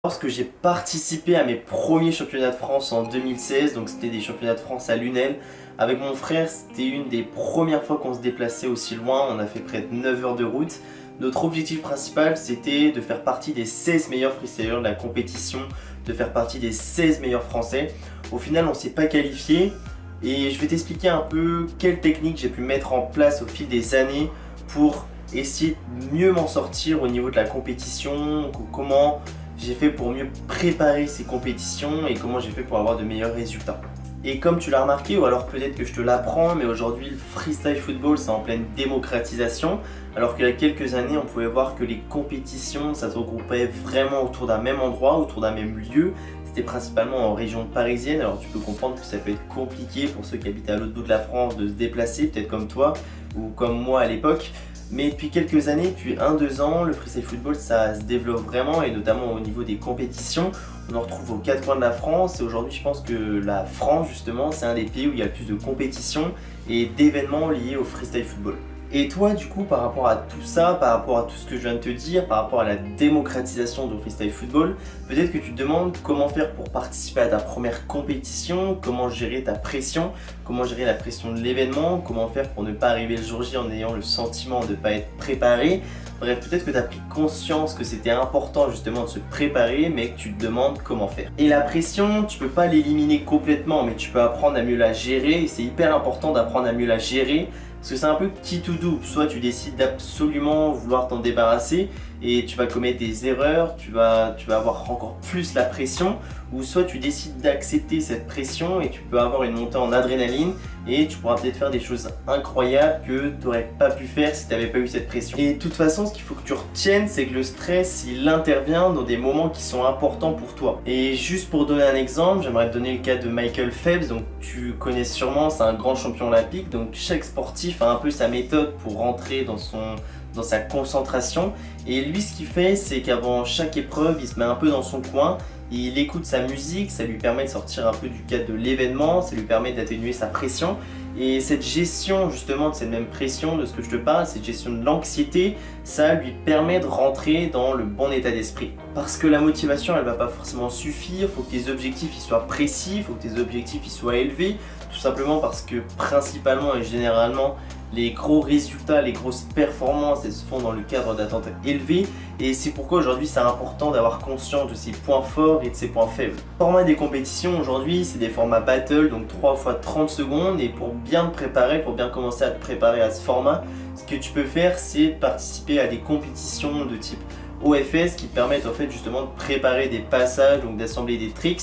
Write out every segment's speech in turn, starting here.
Lorsque j'ai participé à mes premiers championnats de France en 2016, donc c'était des championnats de France à Lunel, avec mon frère, c'était une des premières fois qu'on se déplaçait aussi loin, on a fait près de 9 heures de route. Notre objectif principal, c'était de faire partie des 16 meilleurs freestylers de la compétition, de faire partie des 16 meilleurs français. Au final, on s'est pas qualifié et je vais t'expliquer un peu quelles techniques j'ai pu mettre en place au fil des années pour essayer de mieux m'en sortir au niveau de la compétition, comment j'ai fait pour mieux préparer ces compétitions et comment j'ai fait pour avoir de meilleurs résultats. Et comme tu l'as remarqué, ou alors peut-être que je te l'apprends, mais aujourd'hui le freestyle football c'est en pleine démocratisation, alors qu'il y a quelques années on pouvait voir que les compétitions ça se regroupait vraiment autour d'un même endroit, autour d'un même lieu. C'était principalement en région parisienne, alors tu peux comprendre que ça peut être compliqué pour ceux qui habitent à l'autre bout de la France de se déplacer, peut-être comme toi ou comme moi à l'époque. Mais depuis quelques années, depuis 1-2 ans, le freestyle football ça se développe vraiment et notamment au niveau des compétitions. On en retrouve aux 4 coins de la France et aujourd'hui je pense que la France justement c'est un des pays où il y a le plus de compétitions et d'événements liés au freestyle football. Et toi du coup par rapport à tout ça, par rapport à tout ce que je viens de te dire, par rapport à la démocratisation du freestyle football, peut-être que tu te demandes comment faire pour participer à ta première compétition, comment gérer ta pression, comment gérer la pression de l'événement, comment faire pour ne pas arriver le jour J en ayant le sentiment de ne pas être préparé. Bref, peut-être que tu as pris conscience que c'était important justement de se préparer, mais que tu te demandes comment faire. Et la pression, tu peux pas l'éliminer complètement, mais tu peux apprendre à mieux la gérer. Et c'est hyper important d'apprendre à mieux la gérer, parce que c'est un peu qui to do. Soit tu décides d'absolument vouloir t'en débarrasser et tu vas commettre des erreurs, tu vas avoir encore plus la pression, ou soit tu décides d'accepter cette pression et tu peux avoir une montée en adrénaline et tu pourras peut-être faire des choses incroyables que tu n'aurais pas pu faire si tu n'avais pas eu cette pression. Et de toute façon, ce qu'il faut que tu retiennes, c'est que le stress, il intervient dans des moments qui sont importants pour toi. Et juste pour donner un exemple, j'aimerais te donner le cas de Michael Phelps, donc tu connais sûrement, c'est un grand champion olympique, donc chaque sportif a un peu sa méthode pour rentrer dans sa concentration. Et lui, ce qu'il fait, c'est qu'avant chaque épreuve, il se met un peu dans son coin, il écoute sa musique, ça lui permet de sortir un peu du cadre de l'événement, ça lui permet d'atténuer sa pression. Et cette gestion justement de cette même pression de ce que je te parle, cette gestion de l'anxiété, ça lui permet de rentrer dans le bon état d'esprit. Parce que la motivation, elle va pas forcément suffire, il faut que tes objectifs ils soient précis, il faut que tes objectifs ils soient élevés, tout simplement parce que principalement et généralement, les gros résultats, les grosses performances, elles se font dans le cadre d'attentes élevées et c'est pourquoi aujourd'hui c'est important d'avoir conscience de ses points forts et de ses points faibles. Le format des compétitions aujourd'hui c'est des formats battle, donc 3 fois 30 secondes et pour bien te préparer, pour bien commencer à te préparer à ce format, ce que tu peux faire c'est participer à des compétitions de type OFS qui te permettent en fait justement de préparer des passages, donc d'assembler des tricks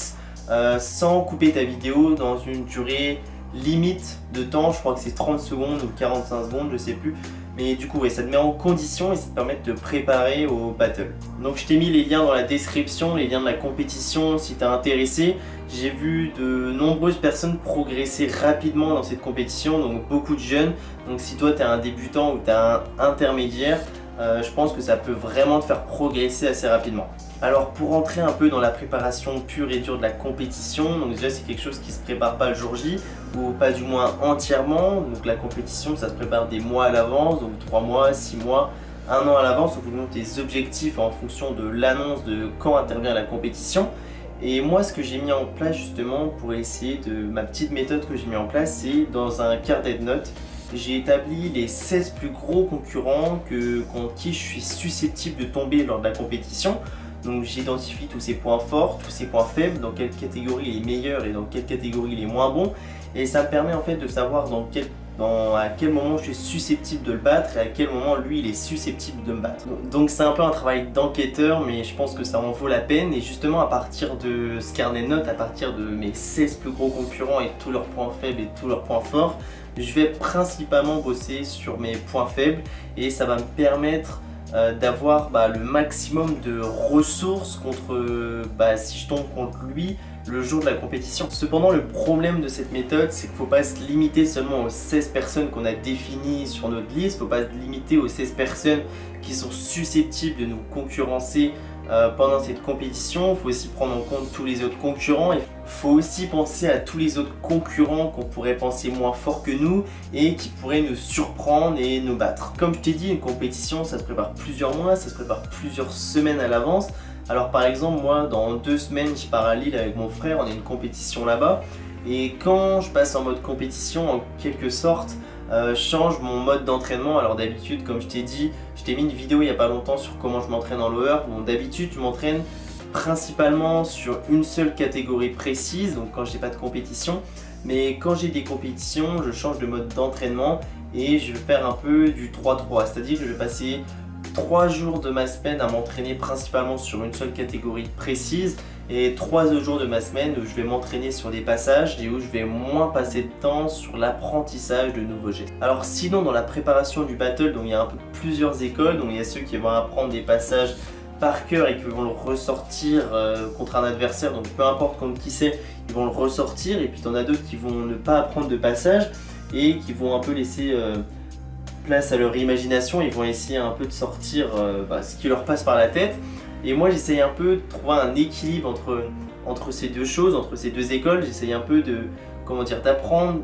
sans couper ta vidéo dans une durée limite de temps, je crois que c'est 30 secondes ou 45 secondes, je sais plus. Mais du coup, ouais, ça te met en condition et ça te permet de te préparer au battle. Donc je t'ai mis les liens dans la description, les liens de la compétition si t'es intéressé. J'ai vu de nombreuses personnes progresser rapidement dans cette compétition, donc beaucoup de jeunes. Donc si toi t'es un débutant ou t'es un intermédiaire, je pense que ça peut vraiment te faire progresser assez rapidement. Alors pour rentrer un peu dans la préparation pure et dure de la compétition, donc déjà c'est quelque chose qui se prépare pas le jour J, ou pas du moins entièrement. Donc la compétition ça se prépare des mois à l'avance, donc 3 mois, 6 mois, 1 an à l'avance, en fonction de tes objectifs, en fonction de l'annonce de quand intervient la compétition. Et moi ce que j'ai mis en place justement pour essayer de ma petite méthode que j'ai mis en place, c'est dans un carnet de notes. J'ai établi les 16 plus gros concurrents contre qui je suis susceptible de tomber lors de la compétition. Donc j'identifie tous ses points forts, tous ses points faibles, dans quelle catégorie il est meilleur et dans quelle catégorie il est moins bon. Et ça me permet en fait de savoir à quel moment je suis susceptible de le battre et à quel moment lui il est susceptible de me battre. Donc c'est un peu un travail d'enquêteur, mais je pense que ça en vaut la peine. Et justement à partir de ce carnet de notes, à partir de mes 16 plus gros concurrents et tous leurs points faibles et tous leurs points forts, je vais principalement bosser sur mes points faibles et ça va me permettre d'avoir le maximum de ressources contre si je tombe contre lui le jour de la compétition. Cependant, le problème de cette méthode, c'est qu'il ne faut pas se limiter seulement aux 16 personnes qu'on a définies sur notre liste, il ne faut pas se limiter aux 16 personnes qui sont susceptibles de nous concurrencer pendant cette compétition. Il faut aussi prendre en compte tous les autres concurrents. Il faut aussi penser à tous les autres concurrents qu'on pourrait penser moins forts que nous et qui pourraient nous surprendre et nous battre. Comme je t'ai dit, une compétition, ça se prépare plusieurs mois, ça se prépare plusieurs semaines à l'avance. Alors par exemple, moi dans 2 semaines je pars à Lille avec mon frère, on a une compétition là-bas. Et quand je passe en mode compétition, en quelque sorte, je change mon mode d'entraînement. Alors d'habitude, comme je t'ai dit, je t'ai mis une vidéo il n'y a pas longtemps sur comment je m'entraîne en lower. Donc d'habitude, je m'entraîne principalement sur une seule catégorie précise, donc quand j'ai pas de compétition. Mais quand j'ai des compétitions, je change de mode d'entraînement et je vais faire un peu du 3-3. C'est-à-dire que je vais passer 3 jours de ma semaine à m'entraîner principalement sur une seule catégorie précise et 3 autres jours de ma semaine où je vais m'entraîner sur des passages et où je vais moins passer de temps sur l'apprentissage de nouveaux gestes. Alors sinon dans la préparation du battle, donc il y a un peu plusieurs écoles, donc il y a ceux qui vont apprendre des passages par cœur et qui vont le ressortir contre un adversaire, donc peu importe contre qui c'est, ils vont le ressortir, et puis t'en as d'autres qui vont ne pas apprendre de passage et qui vont un peu laisser place à leur imagination, ils vont essayer un peu de sortir ce qui leur passe par la tête. Et moi j'essaye un peu de trouver un équilibre entre ces deux choses, entre ces deux écoles. J'essaye un peu de, comment dire, d'apprendre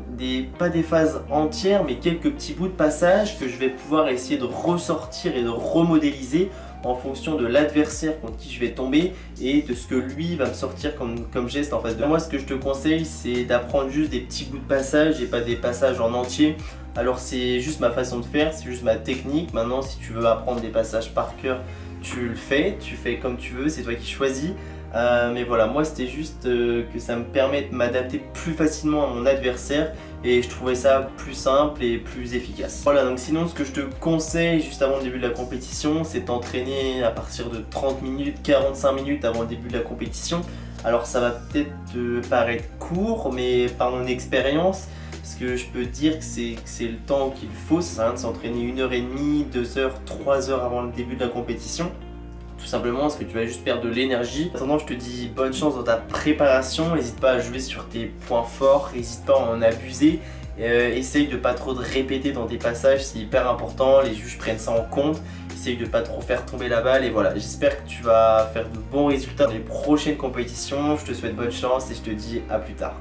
pas des phases entières, mais quelques petits bouts de passage que je vais pouvoir essayer de ressortir et de remodéliser en fonction de l'adversaire contre qui je vais tomber et de ce que lui va me sortir comme geste en face de moi. Ce que je te conseille, c'est d'apprendre juste des petits bouts de passage et pas des passages en entier. Alors c'est juste ma façon de faire, c'est juste ma technique. Maintenant si tu veux apprendre des passages par cœur, tu fais comme tu veux, c'est toi qui choisis. Mais voilà, moi c'était juste que ça me permet de m'adapter plus facilement à mon adversaire et je trouvais ça plus simple et plus efficace. Voilà, donc sinon ce que je te conseille juste avant le début de la compétition, c'est t'entraîner à partir de 30 minutes, 45 minutes avant le début de la compétition. Alors ça va peut-être te paraître court, mais par mon expérience, ce que je peux te dire que c'est le temps qu'il faut, ça sert à rien de s'entraîner 1h30, 2h, 3h avant le début de la compétition. Tout simplement parce que tu vas juste perdre de l'énergie. Maintenant je te dis bonne chance dans ta préparation, n'hésite pas à jouer sur tes points forts, n'hésite pas à en abuser. Essaye de pas trop te répéter dans tes passages, c'est hyper important, les juges prennent ça en compte. Essaye de pas trop faire tomber la balle et voilà, j'espère que tu vas faire de bons résultats dans les prochaines compétitions. Je te souhaite bonne chance et je te dis à plus tard.